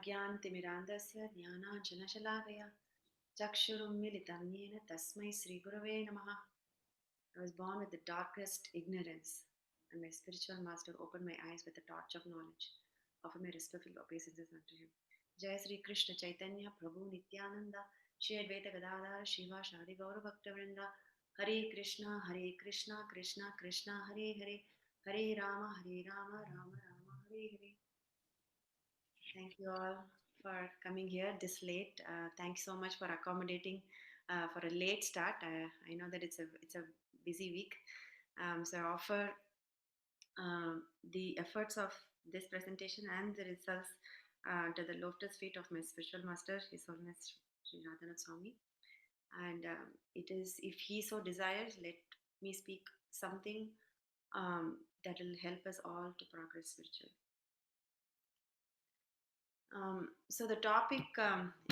Ajnantimirandasya Jnananjanashalakaya Chakshurum militam yena tasmai Sri Gurave Namaha. I was born with the darkest ignorance, and my spiritual master opened my eyes with the torch of knowledge. Offer my respectful obeisances unto him. Jai Sri Krishna Chaitanya Prabhu Nityananda Shri Advaita Gadadhara Shiva Shadi Gaura Bhaktavrinda Hare Krishna Krishna Krishna Hare Hare Hare Rama Rama Rama Hare Hare. Thank you all for coming here this late. Thanks so much for accommodating for a late start. I know that it's a busy week, so I offer the efforts of this presentation and the results to the lotus feet of my spiritual master, His Holiness Sri Radhanath Swami. And it is, if he so desires, let me speak something that will help us all to progress spiritually. So the topic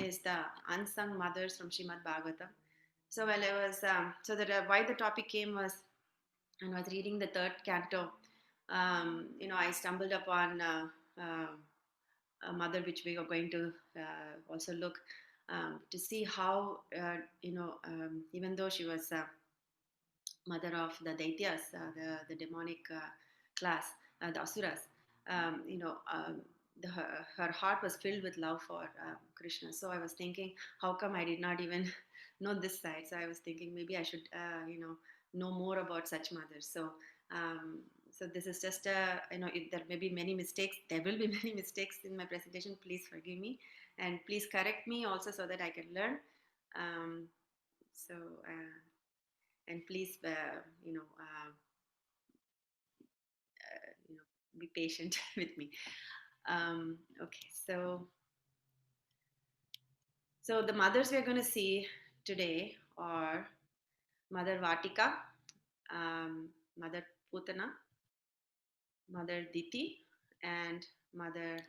is the unsung mothers from Srimad Bhagavatam. So while I was, why the topic came was, when I was reading the third canto, I stumbled upon a mother, which we are going to also look to see how, even though she was mother of the Daityas, the demonic class, the Asuras, her heart was filled with love for Krishna. So I was thinking, how come I did not even know this side? So I was thinking maybe I should, know more about such mothers. So this is just there may be many mistakes. There will be many mistakes in my presentation. Please forgive me, and please correct me also so that I can learn. And please, be patient with me. Okay, so the mothers we are going to see today are Mother Vatika, Mother Putana, Mother Diti, and Mother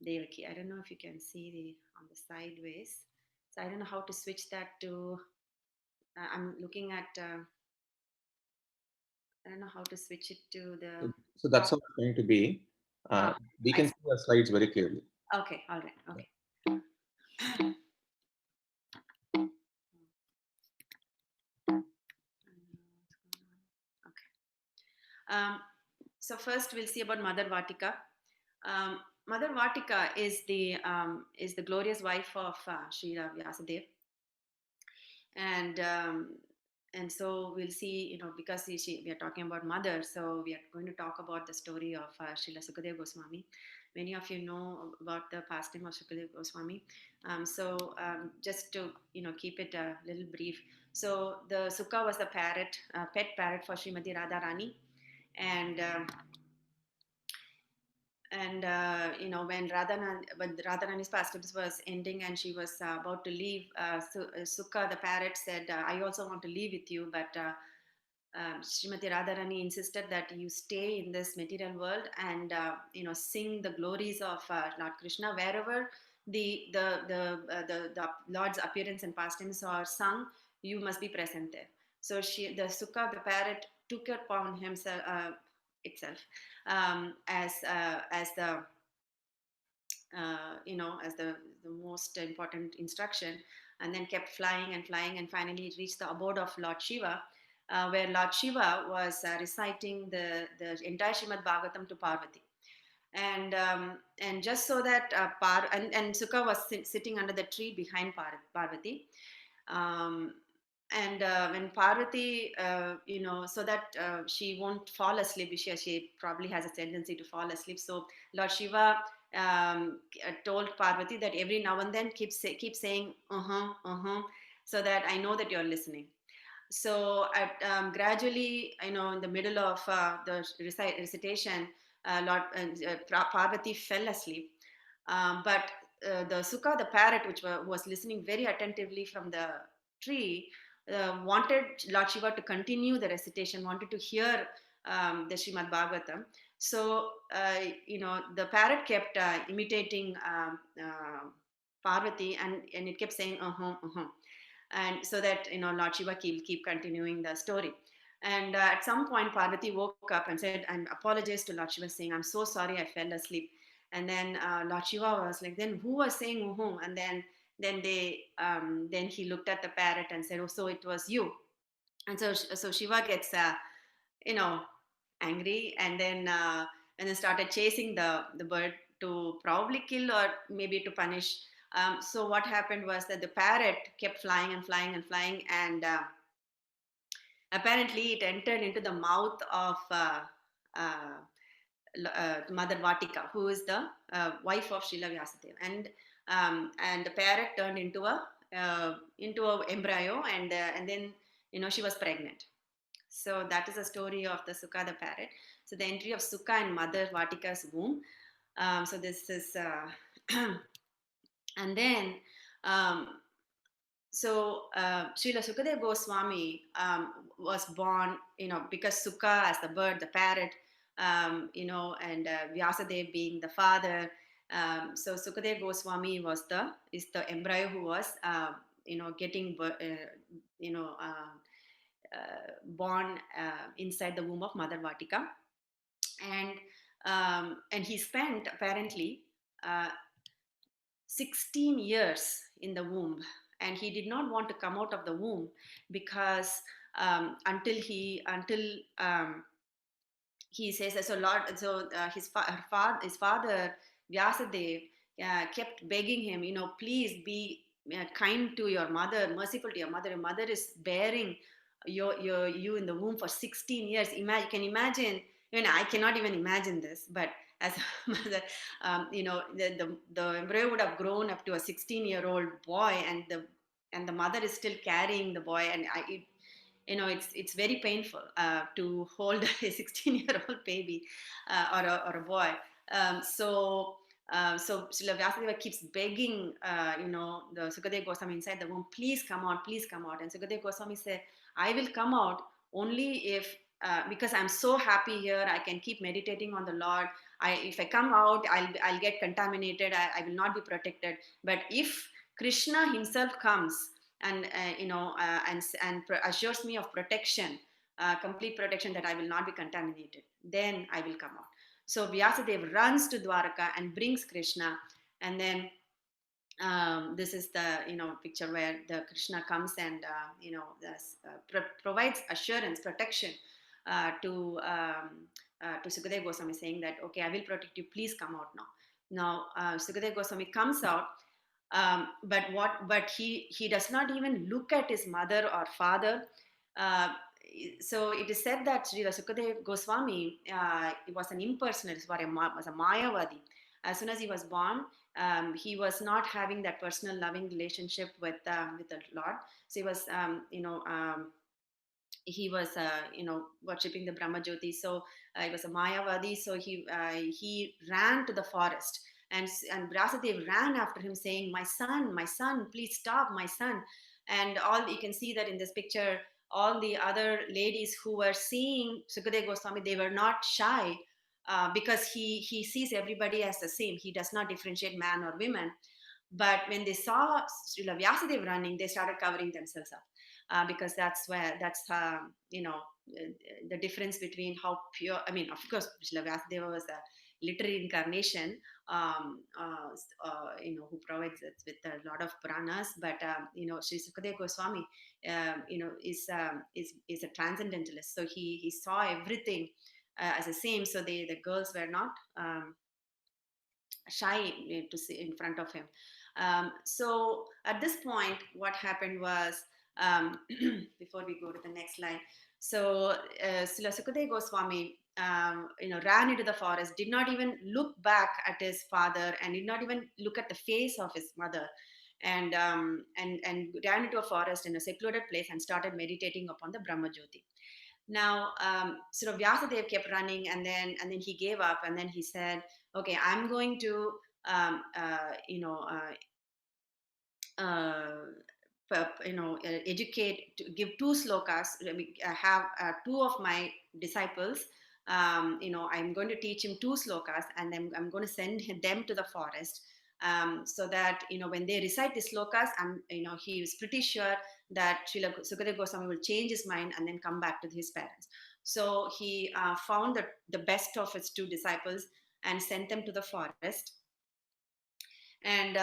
Devaki. I don't know if you can see on the sideways. So I don't know how to switch that to. I'm looking at. I don't know how to switch it to the. So that's how it's going to be. We can see the slides very clearly. Okay, all right, okay. So first we'll see about Mother Vatika. Mother Vatika is the glorious wife of Sri Vyasadeva, and so we'll see, because we are talking about mother, so we are going to talk about the story of Srila Sukadeva Goswami. Many of you know about the pastime of Sukadeva Goswami. Just to keep it a little brief. So the Sukha was a parrot, a pet parrot for Srimati Radharani, and when Radharani's pastimes was ending and she was about to leave, Sukha the parrot said, I also want to leave with you, but Srimati Radharani insisted that you stay in this material world and sing the glories of Lord Krishna wherever the Lord's appearance and pastimes are sung. You must be present there. So the Sukha the parrot took it upon himself itself as the as the most important instruction, and then kept flying and flying, and finally reached the abode of Lord Shiva, where Lord Shiva was reciting the entire Srimad Bhagavatam to Parvati. And just so that and Sukha was sitting under the tree behind Parvati. And when Parvati, so that she won't fall asleep, she probably has a tendency to fall asleep. So Lord Shiva told Parvati that every now and then keep saying so that I know that you're listening. So gradually, in the middle of the recitation, Parvati fell asleep. But the Sukha, the parrot, which was listening very attentively from the tree, wanted Lord Shiva to continue the recitation, wanted to hear the Srimad Bhagavatam. So, the parrot kept imitating Parvati, and it kept saying, and so that, Lord Shiva keep continuing the story. And at some point, Parvati woke up and said, and apologized to Lord Shiva, saying, I'm so sorry I fell asleep. And then Lord Shiva was like, then who was saying uhum? And then he looked at the parrot and said, oh, so it was you. And so Shiva gets you know angry, and then started chasing the bird to probably kill or maybe to punish. So what happened was that the parrot kept flying and flying and flying, and apparently it entered into the mouth of uh, Mother Vatika, who is the wife of Srila Vyasadeva, and the parrot turned into a embryo, and then she was pregnant. So that is the story of the Sukha the parrot. So the entry of Sukha in Mother Vatika's womb. So this is, and then um, Srila Sukadeva Goswami was born, because Sukha as the bird, the parrot, and Vyasadeva being the father. So Sukadeva Goswami is the embryo who was, getting, born inside the womb of Mother Vatika, and he spent apparently uh, 16 years in the womb, and he did not want to come out of the womb because until he says that, his father Vyasadeva kept begging him, please be kind to your mother, merciful to your mother. Your mother is bearing you in the womb for 16 years. You can imagine. I cannot even imagine this, but as a mother, the embryo would have grown up to a 16-year-old boy, and the mother is still carrying the boy, and it's very painful to hold a 16-year-old baby or a boy. So Srila Vyasadeva keeps begging, the Sukadeva Goswami inside the womb, please come out, please come out. And Sukadeva Goswami said, I will come out only if, because I'm so happy here, I can keep meditating on the Lord. If I come out, I'll get contaminated. I will not be protected. But if Krishna himself comes and assures me of protection, complete protection, that I will not be contaminated, then I will come out. So Vyasadeva runs to Dwaraka and brings Krishna, and then this is the picture where the Krishna comes and provides assurance, protection to Sukadeva Goswami, saying that, okay, I will protect you, please come out now. Now Sukadeva Goswami comes out, but he does not even look at his mother or father. Uh, so it is said that Srila Sukadeva Goswami was an impersonalist, was a Mayavadi. As soon as he was born, he was not having that personal loving relationship with the Lord. So he was worshipping the Brahma Jyoti. So he was a Mayavadi. So he ran to the forest, and Vyasadeva ran after him, saying, my son, please stop, my son. And all you can see that in this picture, all the other ladies who were seeing Sukadeva Goswami, they were not shy, because he sees everybody as the same. He does not differentiate man or women. But when they saw Srila Vyasadeva running, they started covering themselves up, because that's the difference between how pure. I mean, of course, Srila Vyasadeva was a literary incarnation, who provides us with a lot of Puranas. But Sri Sukadeva Goswami, is a transcendentalist. So he saw everything as the same. So the girls were not shy to see in front of him. So at this point, what happened was, before we go to the next slide, so Srila Sukadeva Goswami, ran into the forest, did not even look back at his father, and did not even look at the face of his mother, and ran into a forest in a secluded place and started meditating upon the Brahma Jyoti. Now, sort of Vyasadeva kept running, and then he gave up, and then he said, "Okay, I'm going to, educate, to give two slokas. Have two of my disciples. I'm going to teach him two slokas, and then I'm going to send them to the forest." So that when they recite the slokas, and he was pretty sure that Srila Sukadeva Goswami will change his mind and then come back to his parents. So he found the best of his two disciples, and sent them to the forest. And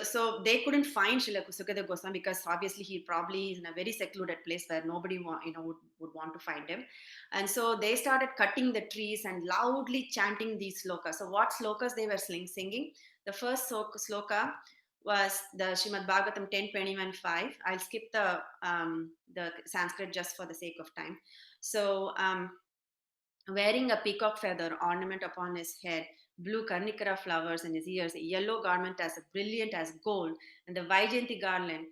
so they couldn't find Srila Sukadeva Goswami, because obviously he probably is in a very secluded place where nobody would want to find him. And so they started cutting the trees and loudly chanting these slokas. So what slokas they were singing? The first sloka was the Srimad Bhagavatam 10:21-5. I'll skip the Sanskrit just for the sake of time. So wearing a peacock feather ornament upon his head, blue karnikara flowers in his ears, a yellow garment as brilliant as gold, and the Vaijayanti garland.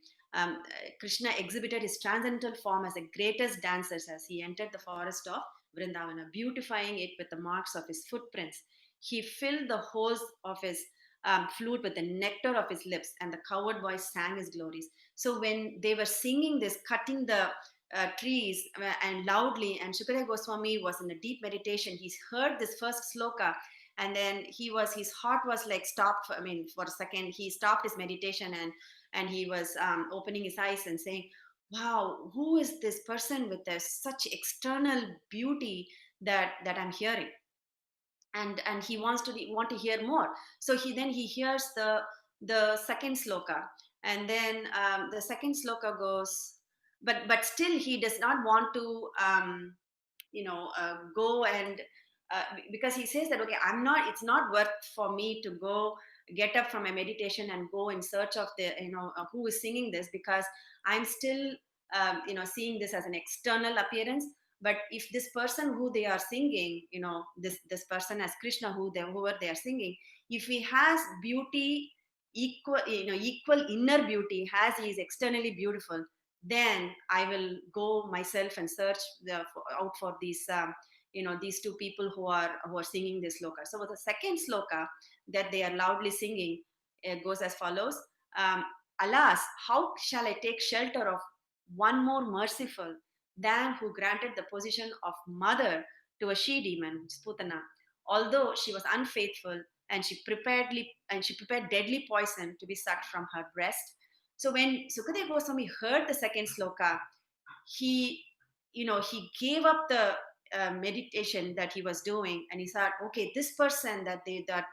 Krishna exhibited his transcendental form as the greatest dancer as he entered the forest of Vrindavana, beautifying it with the marks of his footprints. He filled the holes of his flute with the nectar of his lips, and the coward voice sang his glories. So when they were singing this, cutting the trees and loudly, and Shukadeva Goswami was in a deep meditation. He heard this first sloka, and then his heart was like stopped. I mean, for a second, he stopped his meditation, and he was opening his eyes and saying, "Wow, who is this person with such external beauty that I'm hearing?" And he wants to want to hear more. So he hears the second sloka, and then the second sloka goes, but still he does not want to go and because he says that, okay, it's not worth for me to go get up from a meditation and go in search of the who is singing this, because I'm still seeing this as an external appearance. But if this person who they are singing, this person as Krishna, whoever they are singing, if he has beauty equal inner beauty as he is externally beautiful, then I will go myself and search out for these two people who are singing this sloka. So the second sloka that they are loudly singing goes as follows: um, Alas, how shall I take shelter of one more merciful than who granted the position of mother to a she demon, which is Putana, although she was unfaithful, and she prepared deadly poison to be sucked from her breast. So when Sukadeva Goswami heard the second sloka, he he gave up the meditation that he was doing, and he thought, okay, this person that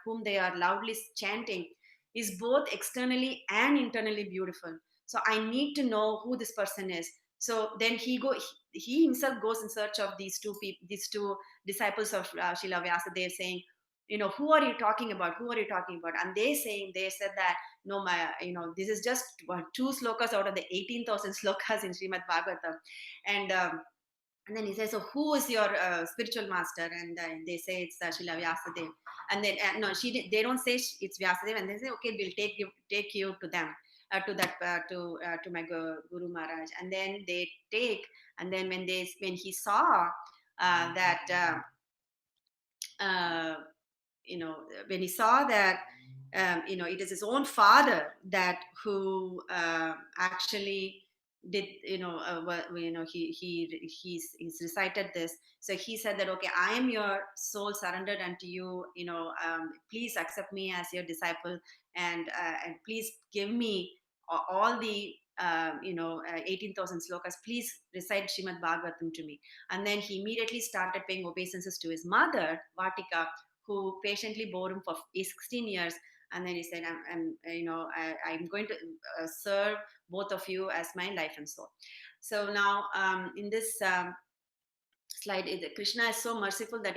whom they are loudly chanting is both externally and internally beautiful. So I need to know who this person is. So then he himself goes in search of these two disciples of Srila Vyasadeva, saying, who are you talking about, who are you talking about? And they said that, no, this is just two slokas out of the 18,000 slokas in Srimad Bhagavatam. And and then he says, so who is your spiritual master? And they say it's Srila Vyasadeva. And then no, they don't say it's Vyasadeva, and they say, okay, we'll take you to them, to my Guru Maharaj. And then they take, and then when he saw that uh, when he saw that it is his own father that who actually did he's recited this. So he said that, okay, I am your soul surrendered unto you, please accept me as your disciple, and please give me all the 18,000 slokas, please recite Srimad Bhagavatam to me. And then he immediately started paying obeisances to his mother Vatika, who patiently bore him for 16 years. And then he said, I'm going to serve both of you as my life and soul. So now in this slide, Krishna is so merciful that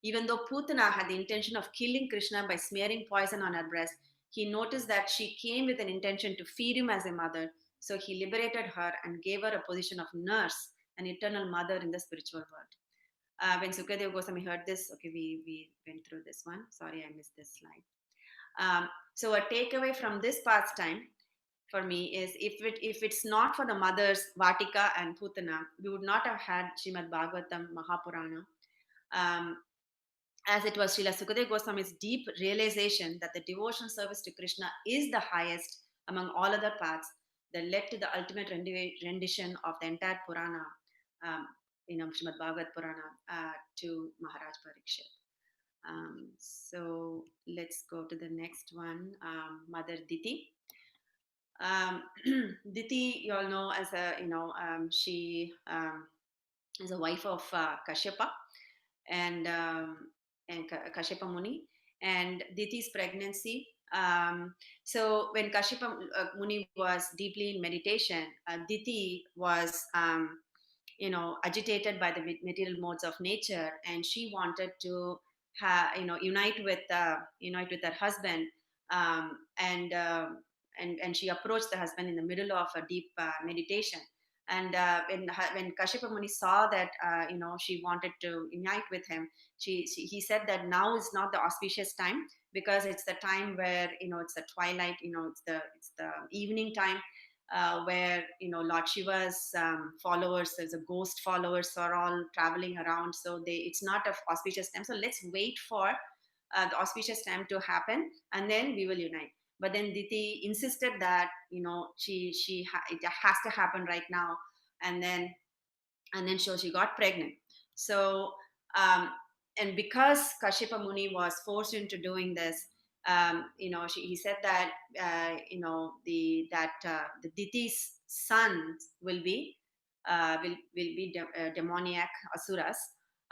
even though Putana had the intention of killing Krishna by smearing poison on her breast, he noticed that she came with an intention to feed him as a mother. So he liberated her and gave her a position of nurse, an eternal mother in the spiritual world. When Sukadeva Goswami heard this, okay, we went through this one. Sorry, I missed this slide. So a takeaway from this pastime for me is, if it's not for the mothers Vatika and Putana, we would not have had Srimad Bhagavatam Mahapurana. As it was Srila Sukadeva Goswami's deep realization that the devotional service to Krishna is the highest among all other paths that led to the ultimate rendition of the entire Purana, Srimad Bhagavat Purana, to Maharaj Parikshit. So let's go to the next one, Mother Diti. Diti, you all know as she is a wife of Kashyapa and Kashyapa Muni. and Diti's pregnancy. So when Kashyapa Muni was deeply in meditation, Diti was agitated by the material modes of nature, and she wanted to unite with her husband, and she approached the husband in the middle of a deep meditation. And when Kashyapa Muni saw that she wanted to unite with him, he said that now is not the auspicious time, because it's the time where it's the twilight, it's the evening time, where Lord Shiva's followers, there's a ghost followers are all traveling around, so it's not an auspicious time. So let's wait for the auspicious time to happen, and then we will unite. But then Diti insisted that it has to happen right now, and then so she got pregnant. So um, and because Kashyapa Muni was forced into doing this, he said that the Diti's sons will be demoniac asuras,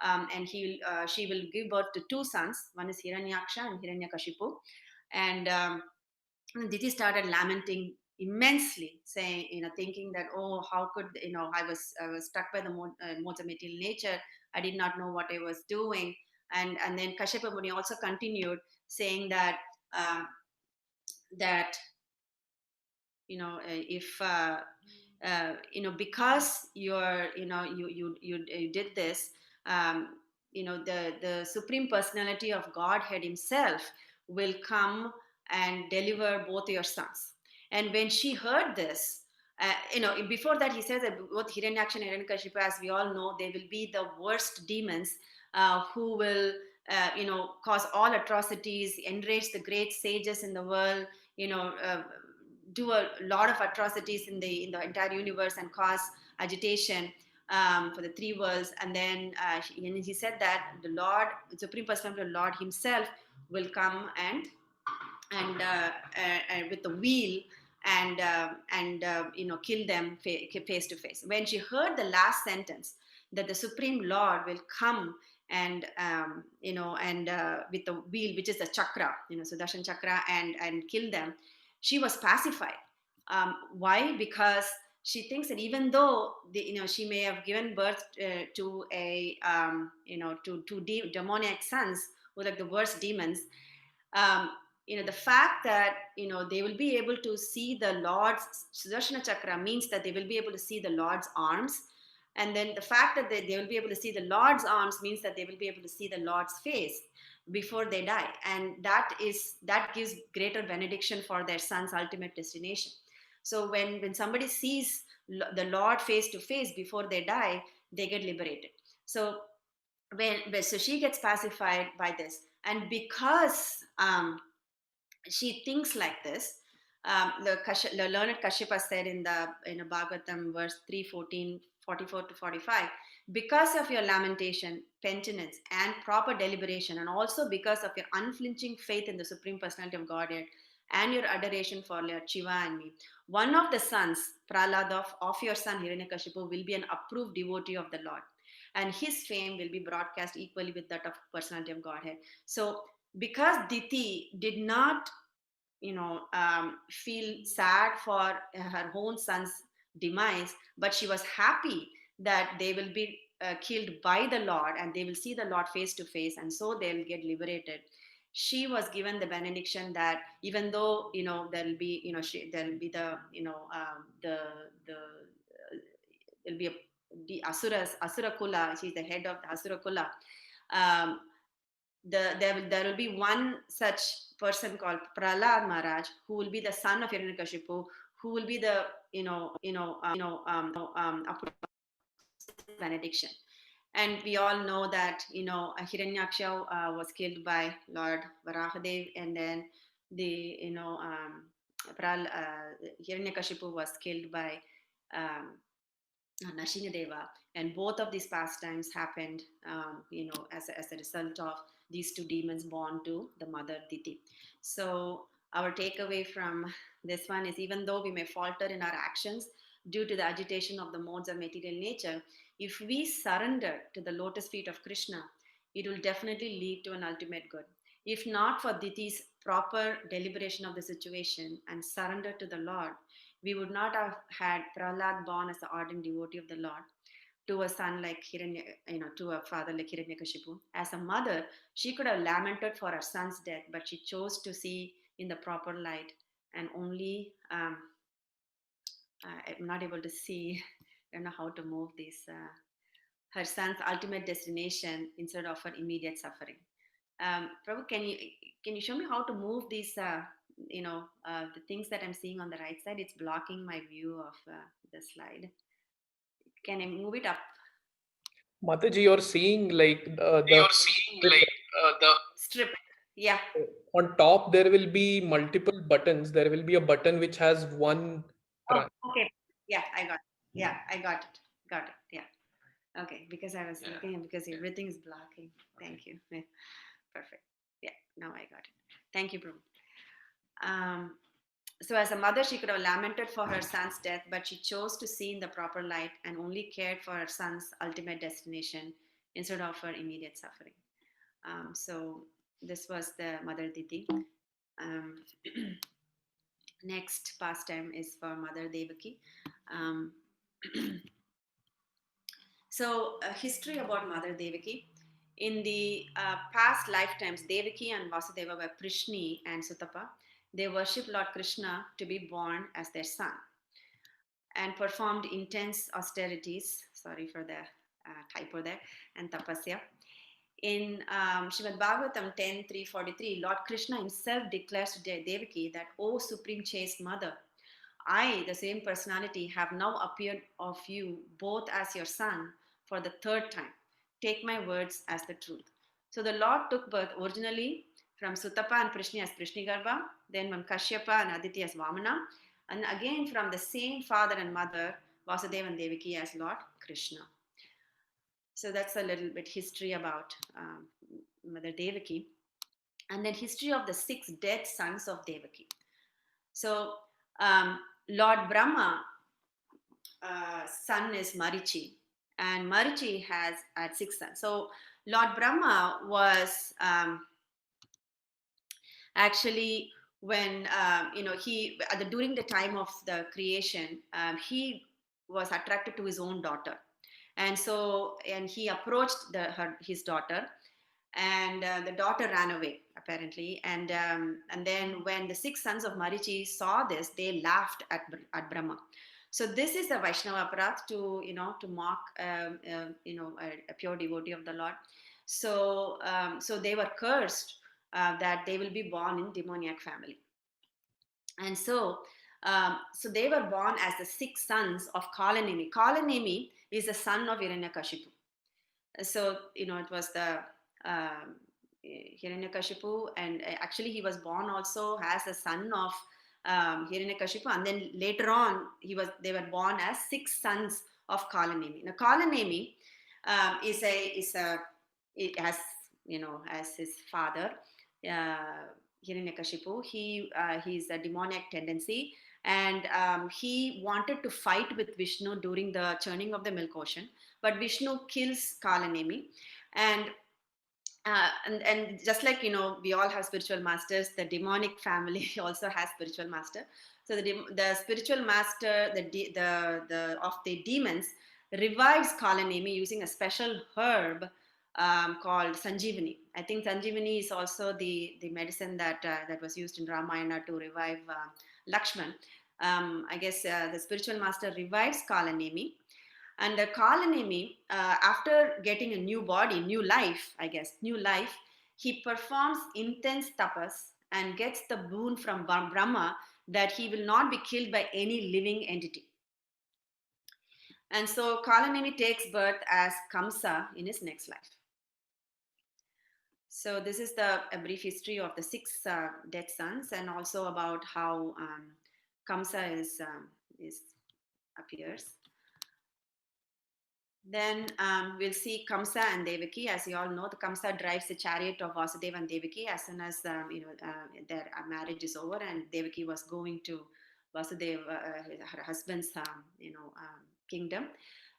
and she will give birth to two sons. One is Hiranyaksha and Hiranyakashipu, and Diti started lamenting immensely, saying, thinking that, oh, how could, I was struck by the modes of material nature. I did not know what I was doing. And then Kashyapa Muni also continued saying that, um, that, if, because you did this, um, the Supreme Personality of Godhead Himself will come and deliver both your sons. And when she heard this, before that, he says that both Hiranyaksha and Hiranyakashipu, as we all know, they will be the worst demons, who will, cause all atrocities, enrage the great sages in the world, do a lot of atrocities in the entire universe and cause agitation, for the three worlds. And then he said that the Lord, the Supreme Personality of the Lord Himself, will come and with the wheel, and kill them face to face. When she heard the last sentence, that the Supreme Lord will come and with the wheel, which is the chakra, Sudarshan chakra, and kill them, she was pacified. Why? Because she thinks that even though she may have given birth to a demoniac sons, who are like the worst demons, um, the fact that they will be able to see the Lord's Sudarshana chakra means that they will be able to see the Lord's arms, and then the fact that they will be able to see the Lord's arms means that they will be able to see the Lord's face before they die, and that gives greater benediction for their son's ultimate destination. So when somebody sees the Lord face to face before they die, they get liberated. So so she gets pacified by this, and because she thinks like this, the learned Kashyapa said in the Bhagavatam verse 3:14, 44 to 45, because of your lamentation, penitence, and proper deliberation, and also because of your unflinching faith in the Supreme Personality of Godhead and your adoration for Lord Shiva and me, one of the sons, Prahlad, of your son Hiranyakashipu, will be an approved devotee of the Lord, and his fame will be broadcast equally with that of Personality of Godhead. So because Diti did not feel sad for her own son's demise, but she was happy that they will be killed by the Lord, and they will see the Lord face to face, and so they'll get liberated. She was given the benediction that even though there'll be there'll be the it'll be the asura kula. She's the head of the asura kula. um, there will be one such person called Prahlad Maharaj, who will be the son of Hiranyakashipu, who will be the benediction. And we all know that Hiranyaksha was killed by Lord Varahadev, and then the Hiranyakashipu was killed by um, Nashinadeva, and both of these pastimes happened, as a result of these two demons born to the mother Diti. So our takeaway from this one is, even though we may falter in our actions due to the agitation of the modes of material nature, if we surrender to the lotus feet of Krishna, it will definitely lead to an ultimate good. If not for Diti's proper deliberation of the situation and surrender to the Lord, we would not have had Prahlad born as an ardent devotee of the Lord to a son like to a father like Hiranyakashipu. As a mother, she could have lamented for her son's death, but she chose to see in the proper light and only I'm not able to see, I don't know how to move this. Her son's ultimate destination instead of her immediate suffering. Prabhu, can you show me how to move these? The things that I'm seeing on the right side. It's blocking my view of the slide. Can I move it up? Mataji, you're seeing like the You're seeing strip. like the strip. Yeah. On top there will be multiple buttons. There will be a button which has one Oh, trans. okay. Yeah, I got it. Yeah, I got it. Got it. Yeah. Okay, because I was looking because everything is blocking. Thank you. Yeah, perfect. Yeah, now I got it. Thank you, Prabhu. Um, so, as a mother, she could have lamented for her son's death, but she chose to see in the proper light and only cared for her son's ultimate destination instead of her immediate suffering. So, this was the Mother Diti. Um, Next pastime is for Mother Devaki. Um, So, a history about Mother Devaki. In the past lifetimes, Devaki and Vasudeva were Prishni and Sutapa. They worshipped Lord Krishna to be born as their son and performed intense austerities. Sorry for the typo there, and tapasya. In Srimad Bhagavatam 10:343, Lord Krishna himself declares to Devaki that, O Supreme Chaste Mother, I, the same personality, have now appeared of you both as your son for the third time. Take my words as the truth. So the Lord took birth originally from Sutapa and Prishni as Prishnigarbha, then from Kashyapa and Aditi as Vamana, and again from the same father and mother, Vasudeva and Devaki, as Lord Krishna. So that's a little bit history about Mother Devaki. And then history of the 6 dead sons of Devaki. So Lord Brahma son is Marichi, and Marichi has had 6 sons. So Lord Brahma was actually when he during the time of the creation, he was attracted to his own daughter, and he approached his daughter, and the daughter ran away apparently, and then when the 6 sons of Marichi saw this, they laughed at Brahma. So this is the Vaishnava aparat to mock a pure devotee of the Lord. So they were cursed that they will be born in demoniac family, and so they were born as the 6 sons of Kalanemi. Kalanemi is the son of Hiranyakashipu. So it was the um, Hiranyakashipu, and actually he was born also as a son of Hiranyakashipu, and then later on they were born as 6 sons of Kalanemi. Now Kalanemi it has as his father Hiranyakashipu. He's a demoniac tendency, and he wanted to fight with Vishnu during the churning of the milk ocean, but Vishnu kills Kalanemi, and and just like we all have spiritual masters, the demonic family also has spiritual master. So the spiritual master, the of the demons, revives Kalanemi using a special herb called Sanjeevani. I think Sanjeevani is also the medicine that was used in Ramayana to revive Lakshman. I guess the spiritual master revives Kalanemi, and the Kalanemi, after getting a new body, new life, he performs intense tapas and gets the boon from Brahma that he will not be killed by any living entity. And so Kalanemi takes birth as Kamsa in his next life. So this is a brief history of the 6 dead sons, and also about how Kamsa is appears. Then we'll see Kamsa and Devaki. As you all know, the Kamsa drives the chariot of Vasudeva and Devaki as soon as their marriage is over, and Devaki was going to Vasudeva, her husband's kingdom.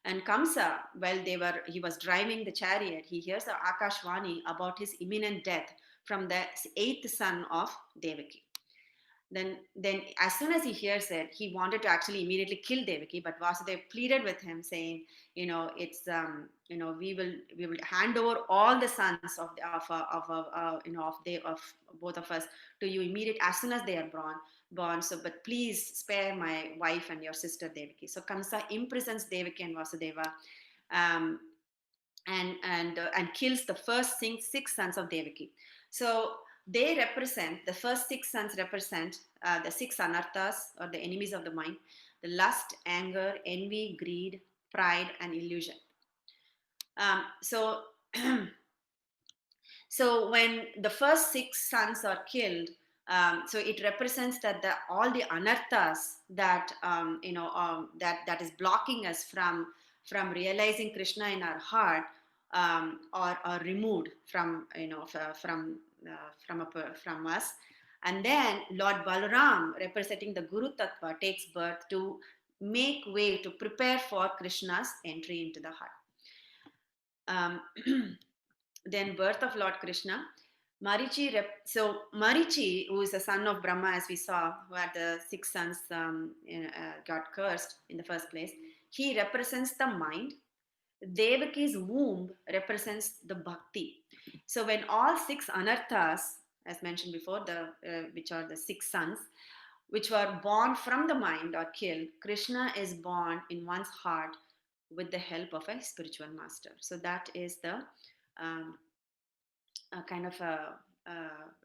And Kamsa, while he was driving the chariot, he hears the Akashvani about his imminent death from the eighth son of Devaki. Then as soon as he hears it, he wanted to actually immediately kill Devaki, but Vasudeva pleaded with him, saying, it's we will hand over all the sons of both of us to you immediate as soon as they are born. So, but please spare my wife and your sister Devaki. So Kamsa imprisons Devaki and Vasudeva, um, and kills the first six sons of Devaki. So the first six sons represent the six anarthas, or the enemies of the mind: the lust, anger, envy, greed, pride, and illusion. So so when the first six sons are killed, so it represents that all the anarthas that that is blocking us from realizing Krishna in our heart, are removed from from us. And then Lord Balaram, representing the Guru Tattva, takes birth to make way to prepare for Krishna's entry into the heart. Then birth of Lord Krishna. So Marichi, who is a son of Brahma, as we saw, who had the six sons got cursed in the first place, he represents the mind. Devaki's womb represents the bhakti. So when all six anarthas, as mentioned before, which are the six sons, which were born from the mind, are killed, Krishna is born in one's heart with the help of a spiritual master. So that is the a kind of a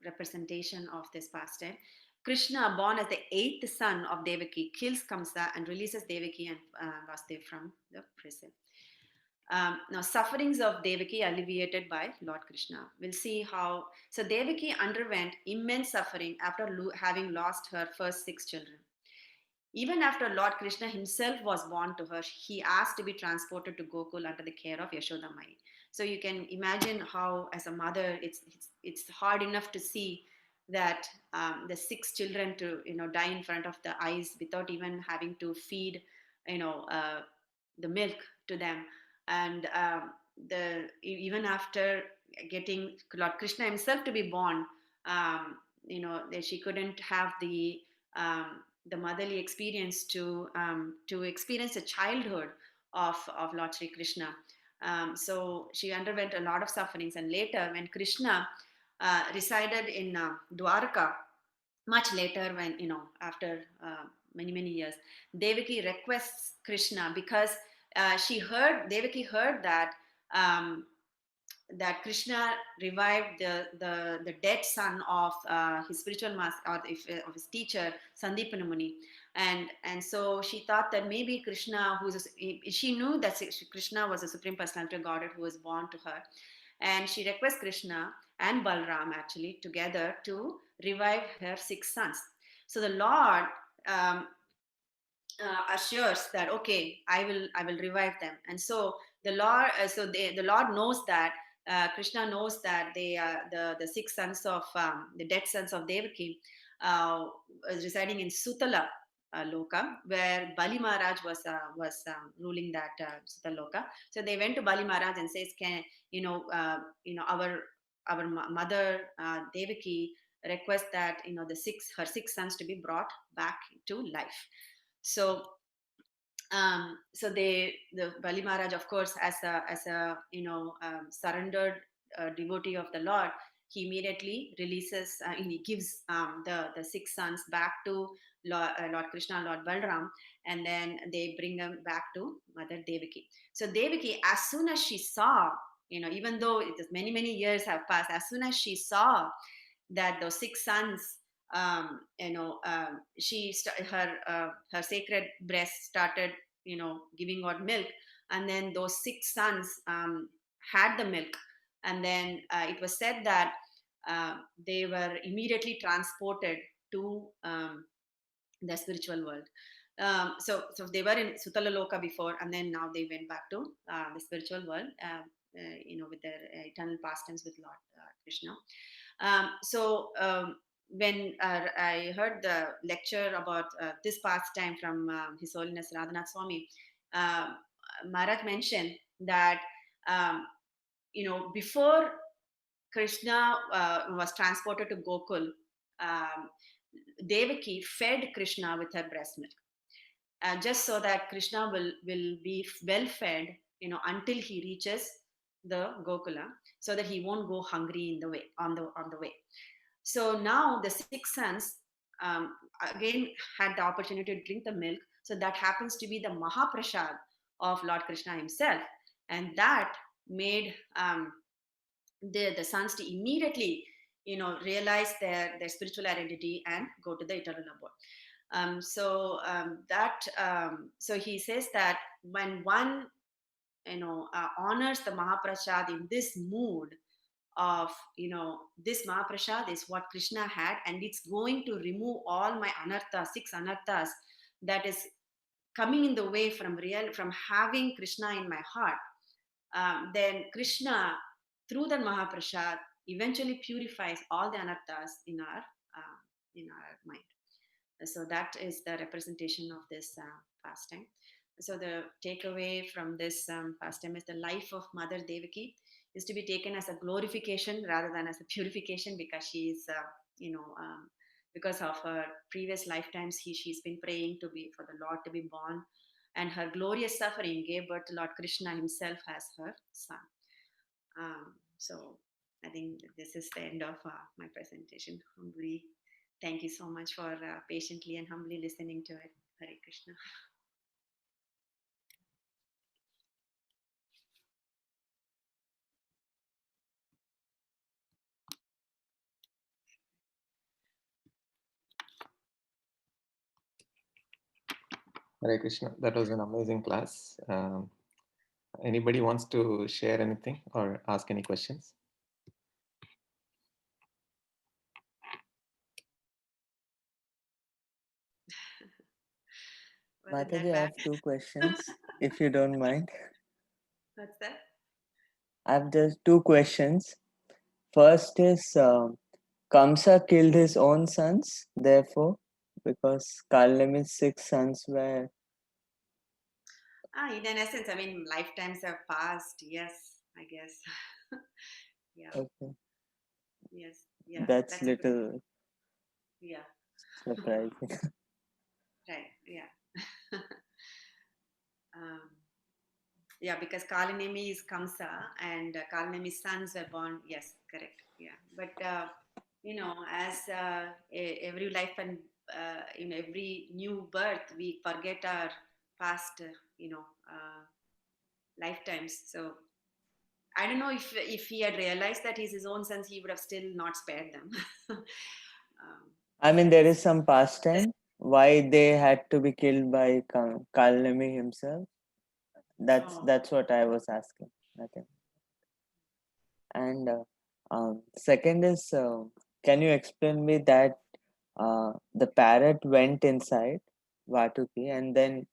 representation of this pastime. Krishna, born as the eighth son of Devaki, kills Kamsa and releases Devaki and Vasudeva from the prison. Now, sufferings of Devaki alleviated by Lord Krishna. We'll see how. So, Devaki underwent immense suffering after having lost her first six children. Even after Lord Krishna himself was born to her, he asked to be transported to Gokul under the care of Yashoda Mai. So you can imagine how, as a mother, it's hard enough to see that the six children to die in front of the eyes without even having to feed the milk to them, and even after getting Lord Krishna himself to be born, she couldn't have the motherly experience to experience the childhood of Lord Sri Krishna. So she underwent a lot of sufferings, and later when Krishna resided in Dwarka, much later, when after many years, Devaki requests Krishna, because Devaki heard that that Krishna revived the dead son of his spiritual master, or of his teacher Sandipana Muni, and so she thought that maybe Krishna, she knew that Krishna was a supreme personality of Godhead who was born to her, and she requests Krishna and Balram actually together to revive her six sons. So the Lord assures that, okay, I will revive them. And so the Lord, the Lord knows that. Krishna knows that the six sons of the dead sons of Devaki was residing in Sutala Loka, where Bali Maharaj was ruling that Sutala Loka. So they went to Bali Maharaj and says, "Can our mother Devaki requests that her six sons to be brought back to life." So the Bali Maharaj, of course, as a surrendered devotee of the Lord, he immediately releases, he gives the six sons back to Lord Krishna and Lord Balram, and then they bring them back to Mother Devaki. So Devaki, as soon as she saw, even though it is many years have passed, as soon as she saw that those six sons, her sacred breast started giving out milk, and then those six sons had the milk, and then it was said that they were immediately transported to the spiritual world. So they were in Sutala Loka before, and then now they went back to the spiritual world, with their eternal pastimes with Lord Krishna. When I heard the lecture about this pastime from His Holiness Radhanath Swami, Maharaj mentioned that before Krishna was transported to Gokul, Devaki fed Krishna with her breast milk, just so that Krishna will be well fed, until he reaches the Gokula, so that he won't go hungry in the way on the way. So now the 6 sons again had the opportunity to drink the milk. So that happens to be the Mahaprasad of Lord Krishna himself, and that made the sons to immediately realize their spiritual identity and go to the eternal abode. So he says that when one honors the Mahaprasad in this mood of, this Mahaprasad is what Krishna had, and it's going to remove all my anarthas, 6 anarthas that is coming in the way from having Krishna in my heart. Then Krishna, through that Mahaprasad, eventually purifies all the anarthas in our mind. So that is the representation of this pastime. So the takeaway from this pastime is the life of Mother Devaki is to be taken as a glorification rather than as a purification, because she is, because of her previous lifetimes, she's been praying for the Lord to be born, and her glorious suffering gave birth to Lord Krishna himself as her son. So I think this is the end of my presentation. Humbly, thank you so much for patiently and humbly listening to it. Hare Krishna. Hare Krishna. That was an amazing class. Anybody wants to share anything or ask any questions? Mataji, I have 2 questions, if you don't mind. What's that? I have just 2 questions. First is, Kamsa killed his own sons, therefore, because Kalnemi's 6 sons were... In essence, I mean, lifetimes have passed. Yes, I guess. Yeah. Okay. Yes. Yeah. That's a good. little Yeah. surprising. Right. Yeah. um, yeah, because Kalinemi is Kamsa, and Kalinemi's sons were born. Yes, correct. Yeah, but as every life and every new birth, we forget our past, lifetimes. So I don't know if he had realized that he's his own sons, he would have still not spared them. I mean, there is some pastime why they had to be killed by Kalnemi himself. That's what I was asking. Nothing. And second is, can you explain me that the parrot went inside Vatuki, and then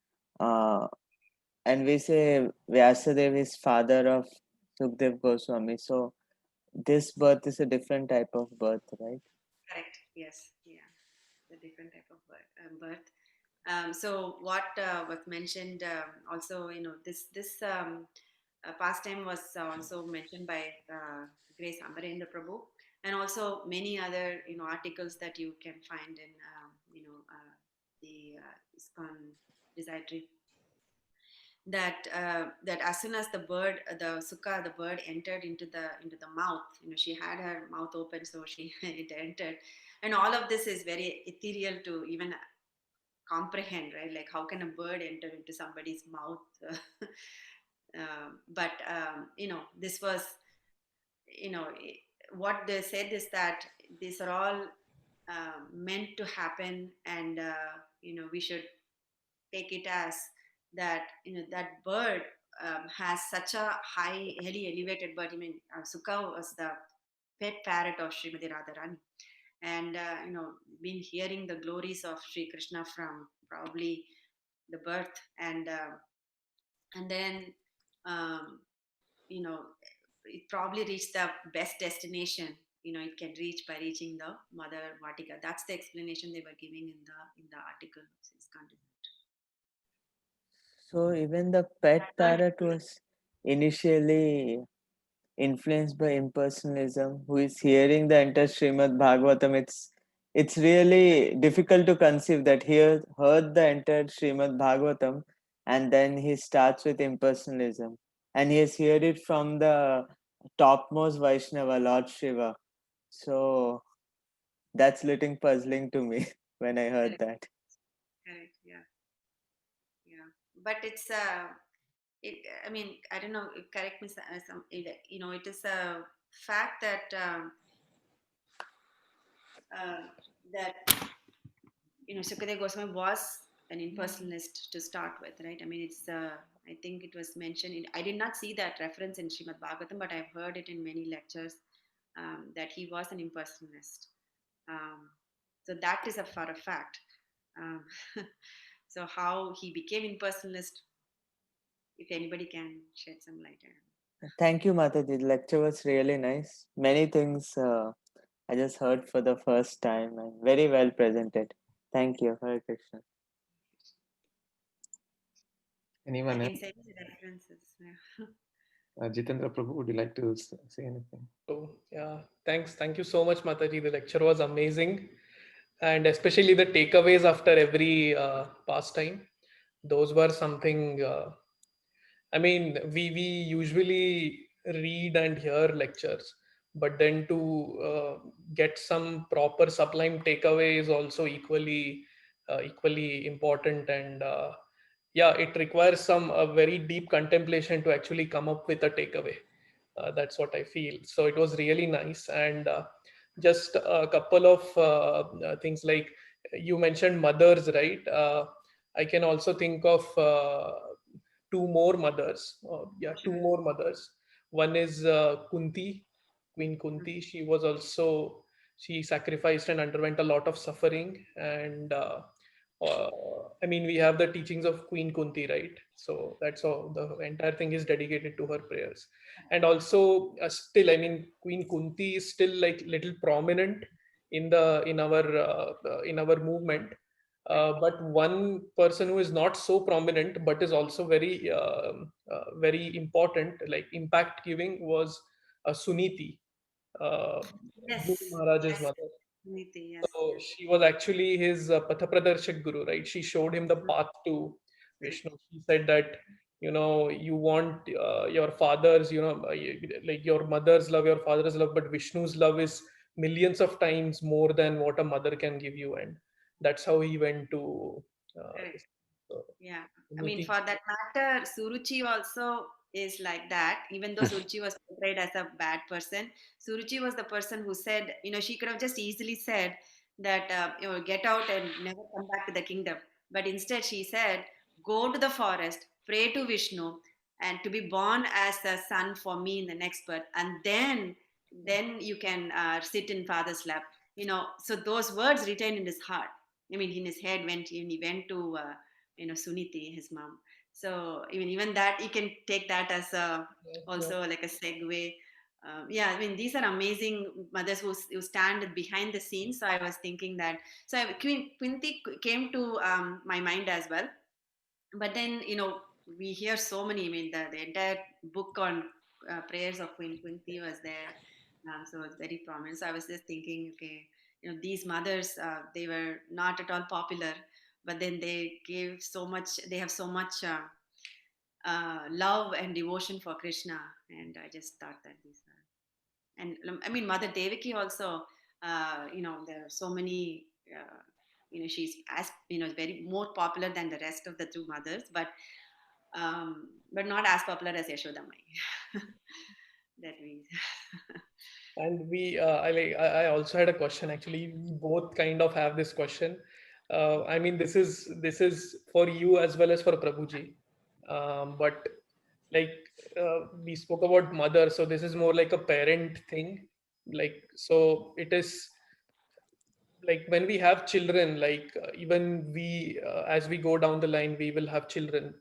and we say Vyasadeva is father of Sukdev Goswami. So this birth is a different type of birth, right? Correct. Yes. Yeah. A different type of birth. So what was mentioned also, this pastime was also mentioned by Grace Amarendra Prabhu, and also many other articles that you can find in the ISKCON Desiratory. That as soon as the bird entered into the mouth, she had her mouth open, so it entered, and all of this is very ethereal to even comprehend, right? Like, how can a bird enter into somebody's mouth? But this was, what they said is that these are all meant to happen, and we should take it as that, that bird has such a highly elevated bird. I mean, Sukha was the pet parrot of Srimati Radharani, and been hearing the glories of Sri Krishna from probably the birth, and then um, it probably reached the best destination it can reach by reaching the mother Vatika. That's the explanation they were giving in the article. So even the pet parrot was initially influenced by impersonalism, who is hearing the entire Srimad Bhagavatam. It's really difficult to conceive that he heard the entire Srimad Bhagavatam and then he starts with impersonalism. And he has heard it from the topmost Vaishnava, Lord Shiva. So that's little puzzling to me when I heard that. Correct. Yeah. Yeah. But it's I mean, I don't know. Correct me. It is a fact that uh, that Sukadeva Goswami was an impersonalist to start with, right? I mean, it's I think it was mentioned I did not see that reference in Srimad Bhagavatam, but I've heard it in many lectures that he was an impersonalist. Um, so that is for a fact. Um, so how he became impersonalist, if anybody can shed some light on. Thank you, Mataji. The lecture was really nice. Many things I just heard for the first time and very well presented. Thank you. Hare Krishna. Anyone I else? can send you the references. Yeah. Jitendra Prabhu, would you like to say anything? So yeah, thank you so much, Mataji. The lecture was amazing, and especially the takeaways after every pastime. Those were something. I mean, we usually read and hear lectures, but then to get some proper sublime takeaway is also equally important. And yeah, it requires some very deep contemplation to actually come up with a takeaway. That's what I feel. So it was really nice. And just a couple of things, like you mentioned mothers, right? I can also think of two more mothers. Yeah, two more mothers. One is Kunti, Queen Kunti. She sacrificed and underwent a lot of suffering. And uh, I mean, we have the teachings of Queen Kunti, right? So that's all. The entire thing is dedicated to her prayers. And also, still, I mean, Queen Kunti is still like little prominent in our movement. But one person who is not so prominent but is also very important, like impact giving, was Suniti, uh, Guru Yes, Maharaj's yes, mother. Niti, yes, So yes. she was actually his Pathapradarshak Guru, right? She showed him the path to Correct. Vishnu. She said that, you want your father's, like your mother's love, your father's love, but Vishnu's love is millions of times more than what a mother can give you. And that's how he went to Correct. this. So, Yeah, I mean, Suniti. for that matter, Suruchi also is like that. Even though Suruchi was portrayed as a bad person, Suruchi was the person who said, she could have just easily said that, get out and never come back to the kingdom. But instead, she said, go to the forest, pray to Vishnu, and to be born as a son for me in the next birth, and then you can sit in father's lap. So those words retained in his heart. I mean, in his head when he went to. Suniti, his mom. So even that you can take that as Yeah. also like a segue. Yeah, I mean these are amazing mothers who stand behind the scenes. So I was thinking that Queen Quinty came to my mind as well. But then we hear so many. I mean the entire book on prayers of Queen Quinty was there, so it's very prominent. So I was just thinking, okay, these mothers, they were not at all popular, but then they gave so much. They have so much love and devotion for Krishna, and I just thought that these are. And I mean, Mother Devaki also. There are so many. She's as very more popular than the rest of the two mothers, but not as popular as Yashoda Mai. That we. And I also had a question. Actually, we both kind of have this question. I mean, this is for you as well as for Prabhuji. But like we spoke about mother, so this is more like a parent thing. Like, so it is like when we have children, like even we as we go down the line, we will have children.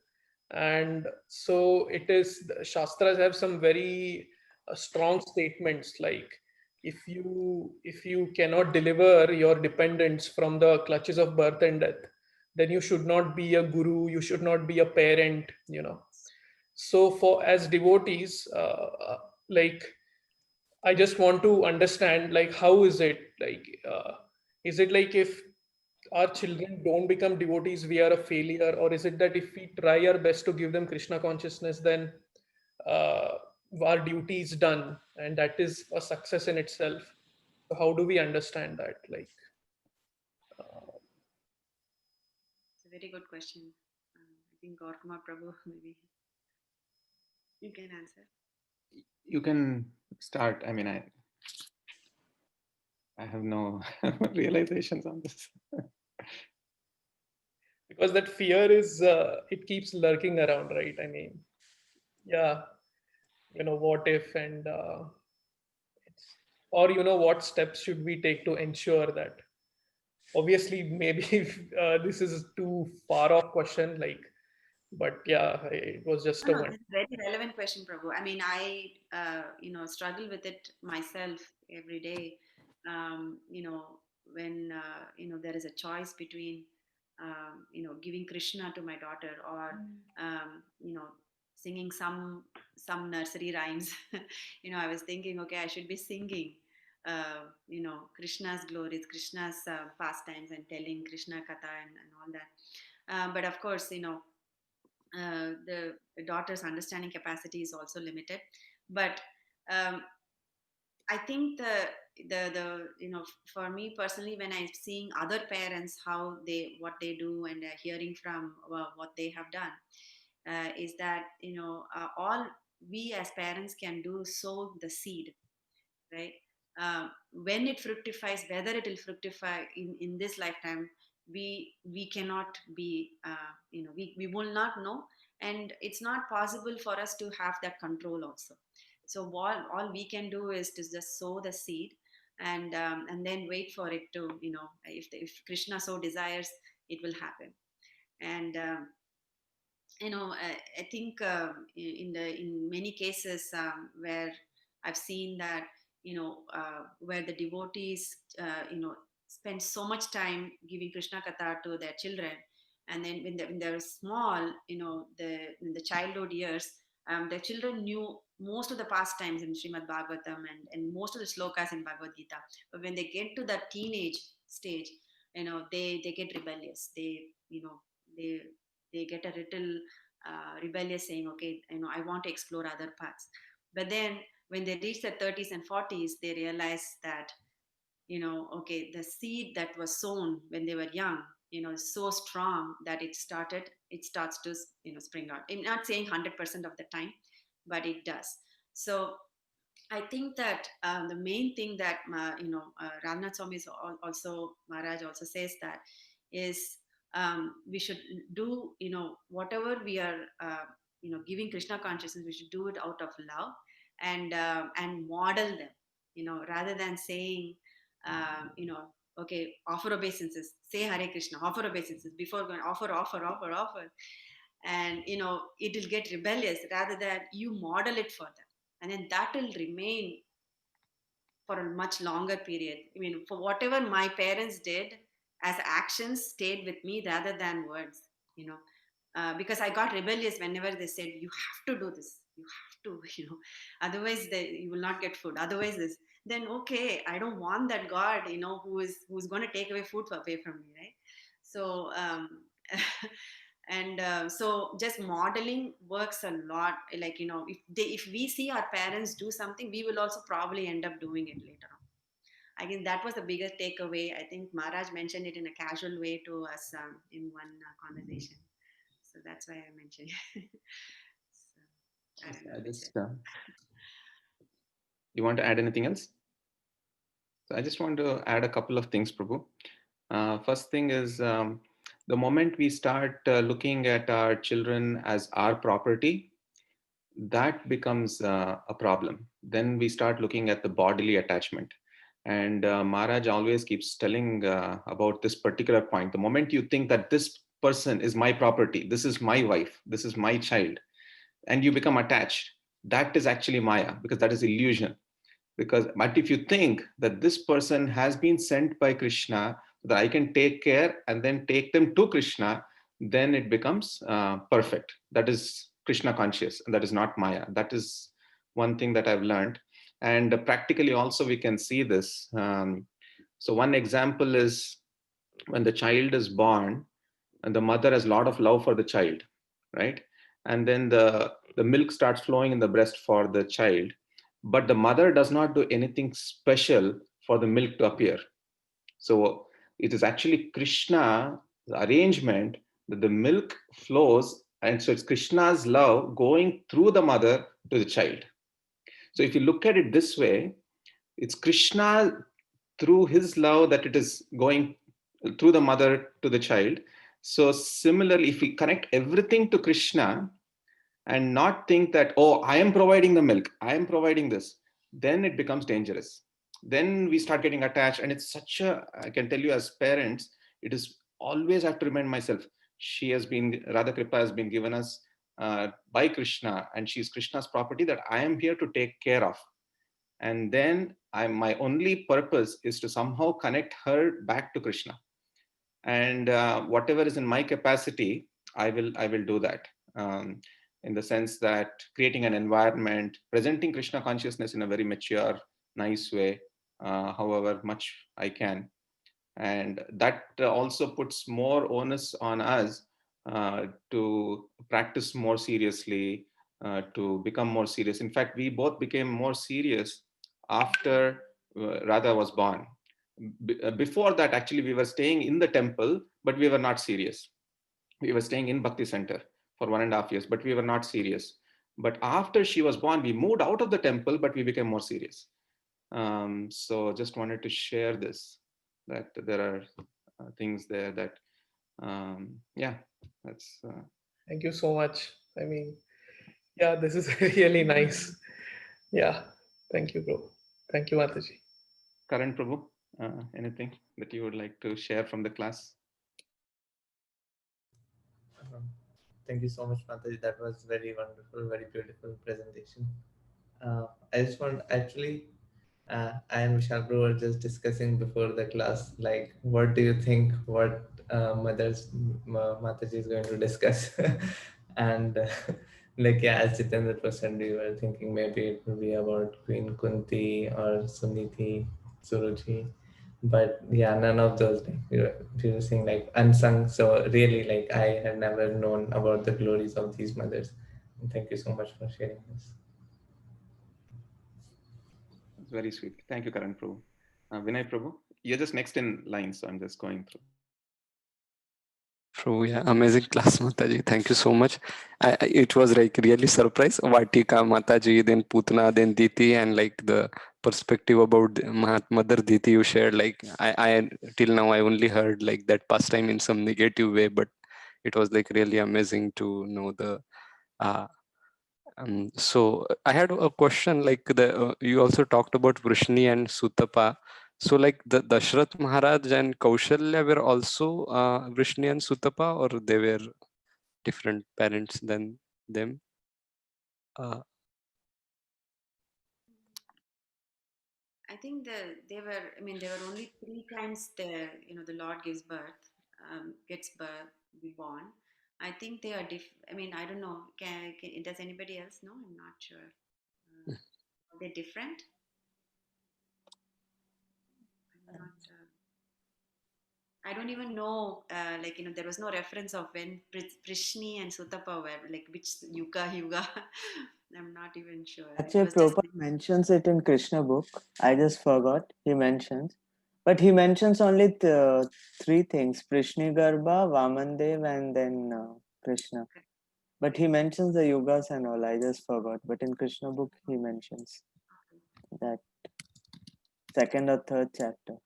And so it is, the shastras have some very strong statements, like if you cannot deliver your dependents from the clutches of birth and death, then you should not be a guru, you should not be a parent. So for as devotees, like I just want to understand, like, how is it is it like if our children don't become devotees, we are a failure? Or is it that if we try our best to give them Krishna consciousness, then uh, our duty is done and that is a success in itself? So how do we understand that? Like, It's a very good question. I think Gaurkuma Prabhu, maybe you can answer. You can start. I mean, I have no realizations on this. because that fear is, it keeps lurking around, right? I mean, yeah, what if, and or what steps should we take to ensure that? Obviously, maybe this is too far off question, like, but yeah, it was just a No, one. this is a very relevant question, Prabhu. I mean, I struggle with it myself every day. When there is a choice between giving Krishna to my daughter, or singing some nursery rhymes. I was thinking, okay, I should be singing Krishna's glories, Krishna's pastimes, and telling Krishna katha and all that. But of course, the daughter's understanding capacity is also limited. But um, I think for me personally, when I'm seeing other parents, how what they do, and hearing from what they have done, is that all we as parents can do, sow the seed, right? When it fructifies, whether it will fructify in this lifetime, we cannot be, we will not know, and it's not possible for us to have that control also. So all we can do is to just sow the seed, and then wait for it to, if Krishna so desires, it will happen. And I think in many cases where I've seen that, where the devotees spend so much time giving Krishna katha to their children, and then when they're small, in the childhood years, the children knew most of the pastimes in Srimad Bhagavatam, and most of the slokas in Bhagavad Gita. But when they get to that teenage stage, they get rebellious. They they get a little rebellious, saying, okay, I want to explore other paths. But then when they reach their 30s and 40s, they realize that, okay, the seed that was sown when they were young, is so strong that it starts to, spring out. I'm not saying 100% of the time, but it does. So I think that the main thing that Ramnath Swami also, Maharaj also says, that is, we should do, whatever we are giving Krishna consciousness, we should do it out of love, and model them, rather than saying, okay, offer obeisances, say Hare Krishna, offer obeisances, before going offer, and it will get rebellious, rather than you model it for them, and then that will remain for a much longer period. I mean, for whatever my parents did as actions stayed with me rather than words, because I got rebellious whenever they said, you have to do this, you have to, otherwise you will not get food, otherwise this. Then okay, I don't want that God, who's going to take away food away from me, right? So and so just modeling works a lot. Like, if we see our parents do something, we will also probably end up doing it later on. I think that was the biggest takeaway. I think Maharaj mentioned it in a casual way to us in one conversation. So that's why I mentioned it. So, I don't know I if it's just, you want to add anything else? So I just want to add a couple of things, Prabhu. First thing is, the moment we start looking at our children as our property, that becomes a problem. Then we start looking at the bodily attachment. And Maharaj always keeps telling about this particular point. The moment you think that this person is my property, this is my wife, this is my child, and you become attached, that is actually Maya, because that is illusion. But if you think that this person has been sent by Krishna, so that I can take care and then take them to Krishna, then it becomes perfect. That is Krishna conscious, and that is not Maya. That is one thing that I've learned. And practically also we can see this. So one example is when the child is born and the mother has a lot of love for the child, right? And then the milk starts flowing in the breast for the child, but the mother does not do anything special for the milk to appear. So it is actually Krishna's arrangement that the milk flows, and so it's Krishna's love going through the mother to the child. So if you look at it this way, it's Krishna through his love that it is going through the mother to the child. So similarly, if we connect everything to Krishna and not think that, oh, I am providing the milk, I am providing this, then it becomes dangerous. Then we start getting attached, and it's such a, I can tell you as parents, it is always I have to remind myself, she has been, Radha Kripa has been given us by Krishna, and she's Krishna's property that I am here to take care of. And then my only purpose is to somehow connect her back to Krishna. And whatever is in my capacity, I will do that. In the sense that creating an environment, presenting Krishna consciousness in a very mature, nice way, however much I can. And that also puts more onus on us to practice more seriously, to become more serious. In fact, we both became more serious after Radha was born. Before that, actually, we were staying in the temple, but we were not serious. We were staying in Bhakti Center for 1.5 years, but we were not serious. But after she was born, we moved out of the temple, but we became more serious. So just wanted to share this, that there are things there that, yeah, that's. Thank you so much. I mean, yeah, this is really nice. Yeah, thank you, bro. Thank you, Mataji. Karan Prabhu, anything that you would like to share from the class? Thank you so much, Mataji. That was very wonderful, very beautiful presentation. I just want, actually, I and Vishal Bro were just discussing before the class, like, what do you think, what Mataji is going to discuss? And like, yeah, as Jitendra said, we were thinking maybe it will be about Queen Kunti or Suniti, Suruchi. But yeah, none of those, like, we were saying like unsung. So really, like, I had never known about the glories of these mothers. And thank you so much for sharing this. It's very sweet. Thank you, Karan Prabhu. Vinay Prabhu, you're just next in line, so I'm just going through. True, yeah, amazing class, Mataji. Thank you so much. It was like really surprise. Vatika, Mataji, then Putna, then Diti, and like the perspective about Mother Diti you shared. Like I till now I only heard like that pastime in some negative way, but it was like really amazing to know the. So I had a question. Like you also talked about Vrishni and Sutapa. So like the Dashrath Maharaj and Kaushalya were also Vrishni and Sutapa, or they were different parents than them? I think they were. I mean, there were only 3 times the the Lord gives birth, gets birth, be born. I think they are I mean, I don't know. Does anybody else know? I'm not sure. Are they different? I'm not. I don't even know. Like there was no reference of when Prishni and Sutapa were, like, which yuga. I'm not even sure. Actually, Prabhupada mentions it in Krishna book. I just forgot. He mentions. But he mentions only 3 things: Prishni Garbha, Vamandev, and then Krishna. But he mentions the yugas and all. I just forgot. But in Krishna book, he mentions that 2nd or 3rd chapter.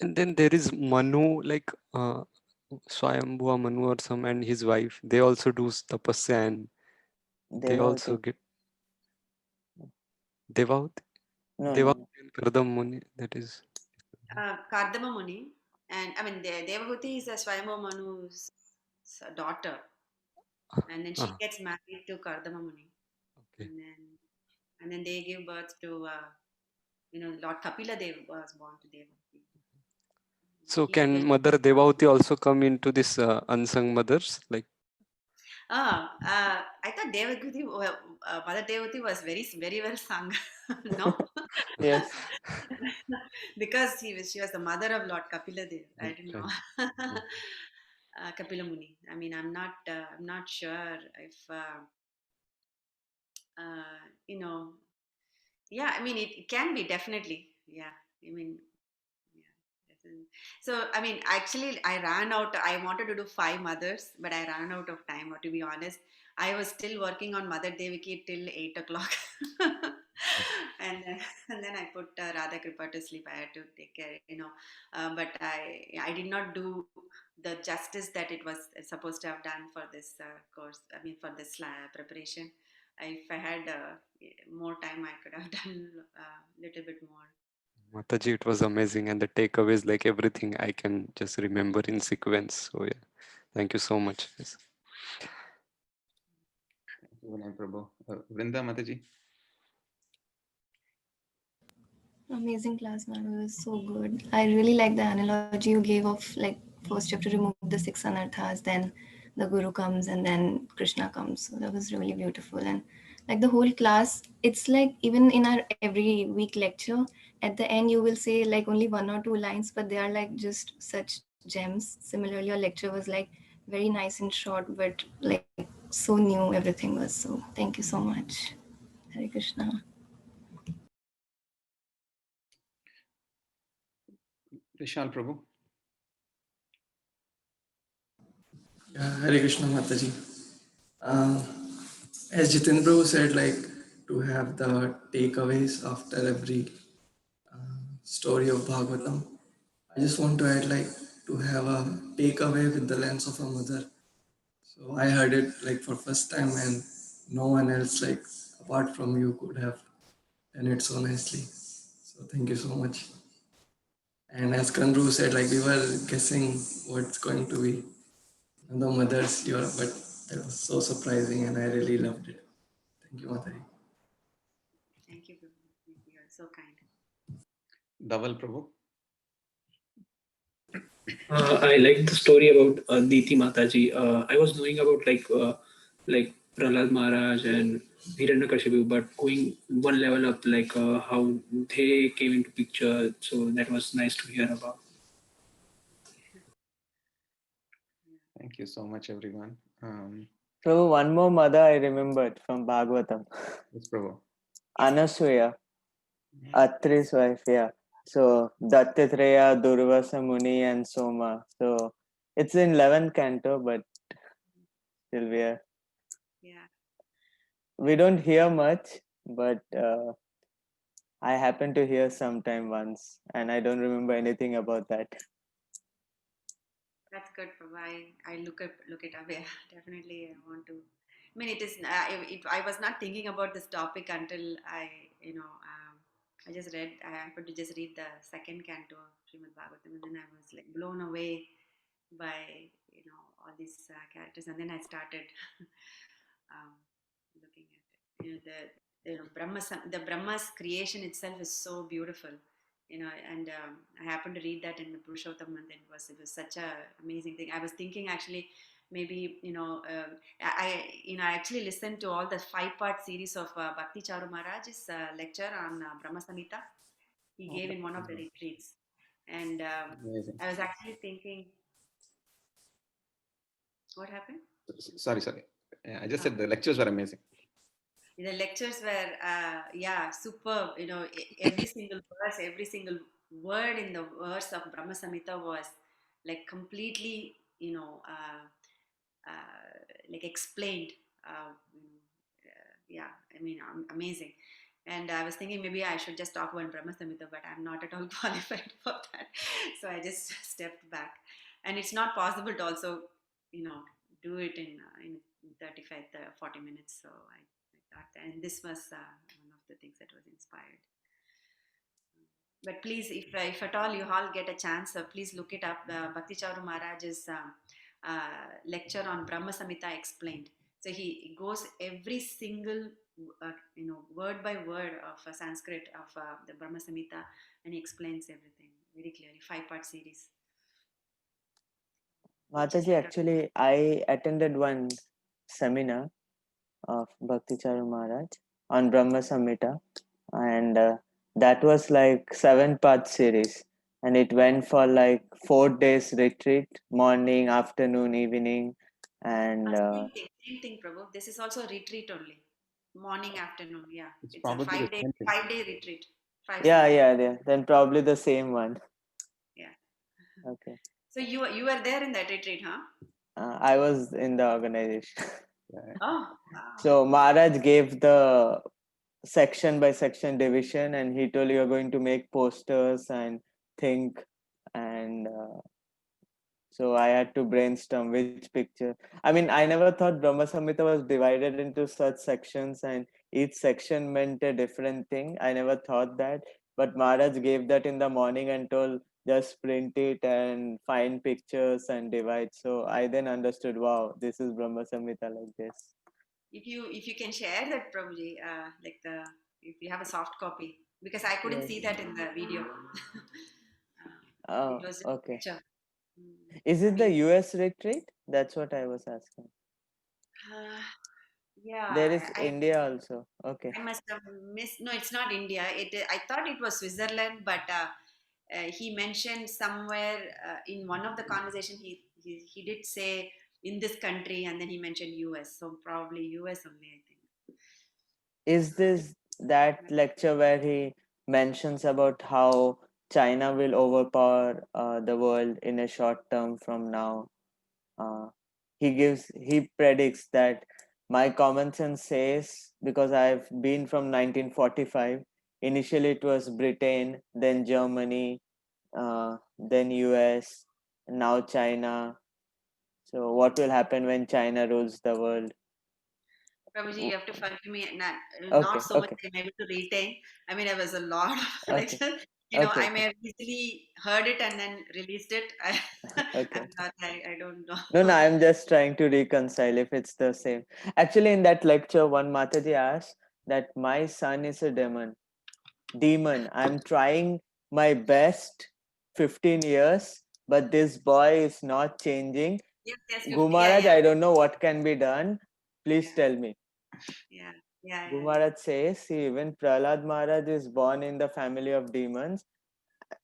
And then there is Manu, like Swayambhuva Manu or some, and his wife. They also do tapasya, and they also get Devavati. No, Devavati and Kardam Muni. That is. Kardama Muni, and I mean Devahuti is a Swayambhu Manu's daughter, and then she gets married to Kardama Muni, Okay. and then they give birth to Lord Kapila Dev was born to Devahuti. So can Mother Devavati also come into this unsung mothers? Like, I thought Devagati, Mother Devati was very well sung. No? Yes. Because she was the mother of Lord Kapila Dev. I Right, didn't right. know. Kapila Muni. I mean, I'm not sure if you know. Yeah, I mean, it can be definitely. Yeah, I mean, yeah, definitely. So, I mean, actually, I ran out. I wanted to do five mothers, but I ran out of time. Or to be honest, I was still working on Mother Devaki till 8 o'clock, and then I put Radha Kripa to sleep. I had to take care, but I did not do the justice that it was supposed to have done for this course. I mean, for this preparation. If I had more time, I could have done a little bit more. Mataji, it was amazing, and the takeaways, like everything, I can just remember in sequence. So yeah, thank you so much. Yes. Thank you, Vinay Prabhu. Vrinda Mataji. Amazing class, man. It was so good. I really like the analogy you gave of like first you have to remove the six anarthas, then the guru comes, and then Krishna comes. So that was really beautiful. And like the whole class, it's like even in our every week lecture, at the end you will say like only one or two lines, but they are like just such gems. Similarly, your lecture was like very nice and short, but like so new. Everything was so. Thank you so much. Hare Krishna. Vishal Prabhu. Hare Krishna Mataji. As Jitin Prabhu said, like to have the takeaways after every story of Bhagavatam. I just want to add like to have a takeaway with the lens of a mother. So I heard it like for first time, and no one else like apart from you could have done it so nicely. So thank you so much. And as Kandru said, like we were guessing what's going to be the mother's year, but that was so surprising, and I really loved it. Thank you, Mataji. Thank you, Prabhu. You are so kind. Dhaval Prabhu. I like the story about Diti Mataji. I was knowing about like Prahlad Maharaj and Hiranyakashipu, but going one level up, like how they came into picture. So that was nice to hear about. Thank you so much, everyone. So one more mother I remembered from Bhagavatam. Yes, Prabhu. Anasuya, Atri's wife, yeah. So Dattatreya, Durvasa Muni, and Soma. So it's in 11th canto, but still Yeah. we don't hear much, but I happened to hear sometime once, and I don't remember anything about that. That's good, Prabhu. I look it up. Yeah, definitely. I want to. I mean, it is. I was not thinking about this topic until I just read. I happened to just read the second canto of Srimad Bhagavatam, and then I was like blown away by all these characters, and then I started um, looking at it. The Brahma's creation itself is so beautiful. And I happened to read that in the Purushottam, and it was such a amazing thing. I was thinking actually maybe I actually listened to all the 5-part series of Bhakti Charu Maharaj's lecture on Brahma Samhita. He gave in one of the retreats, and Amazing. I was actually thinking, what happened? Sorry. Yeah, I just said the lectures were amazing. The lectures were superb. Every single verse, every single word in the verse of Brahma Samhita was like completely like explained. Yeah, I mean, amazing. And I was thinking maybe I should just talk about Brahma Samhita, but I'm not at all qualified for that. So I just stepped back. And it's not possible to also do it in 35 40 minutes. So I thought, and this was one of the things that was inspired. But please, if at all you all get a chance, please look it up. Bhakti Charu Maharaj's lecture on Brahma Samhita explained. So he goes every single word by word of Sanskrit of the Brahma Samhita, and he explains everything very clearly. 5-part series. Mataji, actually, I attended one seminar of Bhakti Charu Maharaj on Brahma Samhita, and that was like 7-part series, and it went for like 4 days retreat, morning, afternoon, evening, and Same thing, Prabhu. This is also a retreat only. Morning, afternoon. Yeah. It's It's a probably the same thing. 5 day retreat. yeah, then probably the same one. Yeah. Okay. So you were there in that retreat, huh? I was in the organization. Yeah. Oh, wow. So Maharaj gave the section by section division, and he told you're going to make posters and think, and so I had to brainstorm which picture. I mean, I never thought Brahma Samhita was divided into such sections and each section meant a different thing. I never thought that. But Maharaj gave that in the morning and told just print it and find pictures and divide. So I then understood, wow, this is Brahma Samhita like this. If you can share that, Prabhuji, like if you have a soft copy, because I couldn't Yes. see that in the video. Oh, It was a okay. picture. Is it the Amazing. US retreat? That's what I was asking. Uh, yeah, There is India also. Okay. I must have missed. No, it's not India. I thought it was Switzerland, but he mentioned somewhere in one of the conversation he did say in this country, and then he mentioned US. So probably US only, I think. Is this that lecture where he mentions about how China will overpower the world in a short term from now? Uh, he predicts that my common sense says, because I've been from 1945. Initially, it was Britain, then Germany, then US, now China. So, what will happen when China rules the world? Prabhuji, you have to forgive me. Not Okay, so much okay, I'm able to retain. I mean, I was a lot of okay, lecture. okay, I may have easily heard it and then released it. okay. I'm not. I don't No, know. I'm just trying to reconcile if it's the same. Actually, in that lecture, one Mataji asked that my son is a demon. Demon. I'm trying my best 15 years, but this boy is not changing. Yes, 50. Yeah, Gumaraj, yeah, I don't know what can be done. Please yeah, tell me. yeah, yeah. Gumaraj says, see, even Prahlad Maharaj is born in the family of demons.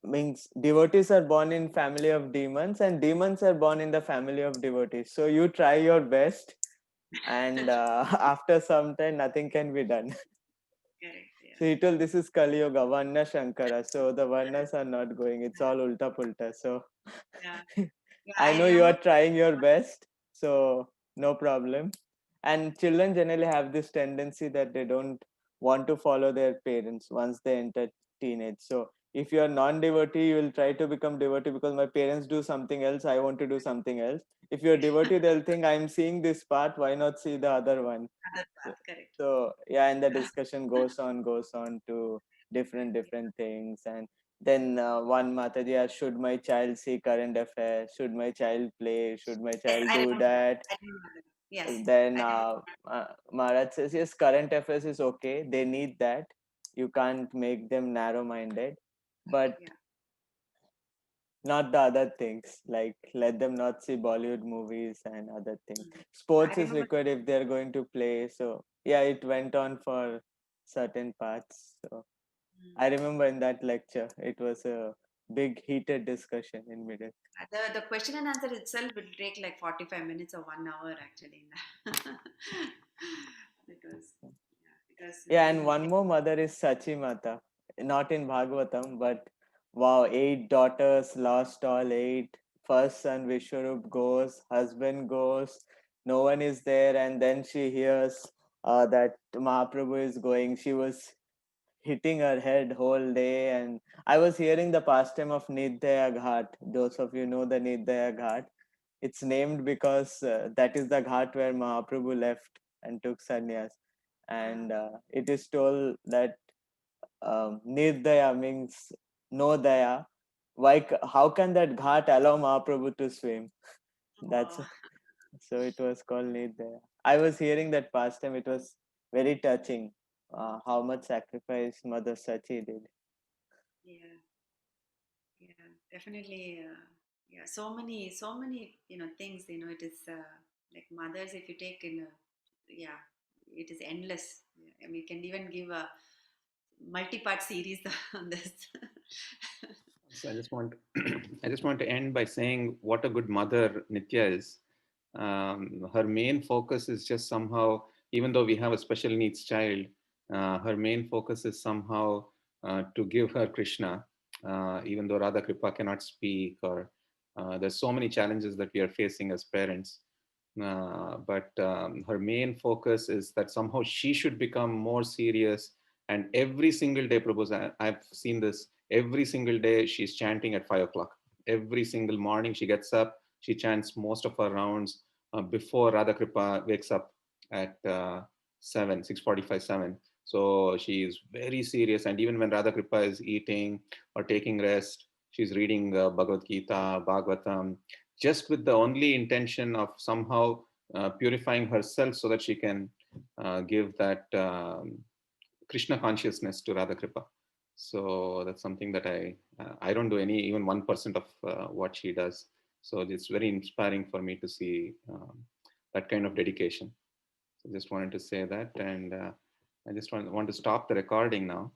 Means devotees are born in family of demons, and demons are born in the family of devotees. So you try your best, and after some time nothing can be done. Correct. So he told this is Kali Yuga, Varna Shankara. So the Varnas are not going. It's all ulta pulta. So Yeah, yeah. I I know you are remember. trying your best. So no problem. And children generally have this tendency that they don't want to follow their parents once they enter teenage. So if you are non-devotee, you will try to become devotee because my parents do something else. I want to do something else. If you're devotee, they'll think I'm seeing this part. Why not see the other one? Other path, correct. So yeah, and the discussion goes on to different things, and then one Mataji asked, should my child see current affairs, should my child play, should my Yes, child I do remember. that? I remember. Yes, Then I remember. Maharaj says, yes, current affairs is okay, they need that. You can't make them narrow minded, but Yeah. not the other things, like let them not see Bollywood movies and other things. I Sports is remember. required if they're going to play. So yeah, it went on for certain parts. So Mm. I remember in that lecture it was a big heated discussion in middle. The question and answer itself will take like 45 minutes or 1 hour actually. Because because Yeah, and we one more mother is Sachi Mata, not in Bhagavatam, but wow, 8 daughters, lost all eight. First son Vishwarup goes, husband goes, no one is there, and then she hears that Mahaprabhu is going. She was hitting her head whole day, and I was hearing the pastime of Nitya Ghat. Those of you know the Nitya Ghat. It's named because that is the ghat where Mahaprabhu left and took sannyas, and it is told that Nirdaya means no daya. How can that ghat allow Mahaprabhu to swim? That's oh, so it was called Nirdaya. I was hearing that pastime. It was very touching. How much sacrifice Mother Sachi did. yeah, yeah, definitely. Yeah, so many things. It is like mothers. If you take in, yeah, it is endless. I mean, we can even give a multi-part series on this. So I just want I just want to end by saying what a good mother Nitya is. Her main focus is just somehow, even though we have a special needs child, her main focus is somehow to give her Krishna, even though Radha Kripa cannot speak, or there's so many challenges that we are facing as parents. But her main focus is that somehow she should become more serious. And every single day, Prabhu, I've seen this, every single day she's chanting at 5 o'clock. Every single morning she gets up, she chants most of her rounds before Radha Kripa wakes up at 7, 6:45, 7. So she is very serious. And even when Radha Kripa is eating or taking rest, she's reading Bhagavad Gita, Bhagavatam, just with the only intention of somehow purifying herself so that she can give that Krishna consciousness to Radha Kripa. So that's something that I don't do any even 1% of what she does. So it's very inspiring for me to see that kind of dedication. So just wanted to say that, and I just want to stop the recording now.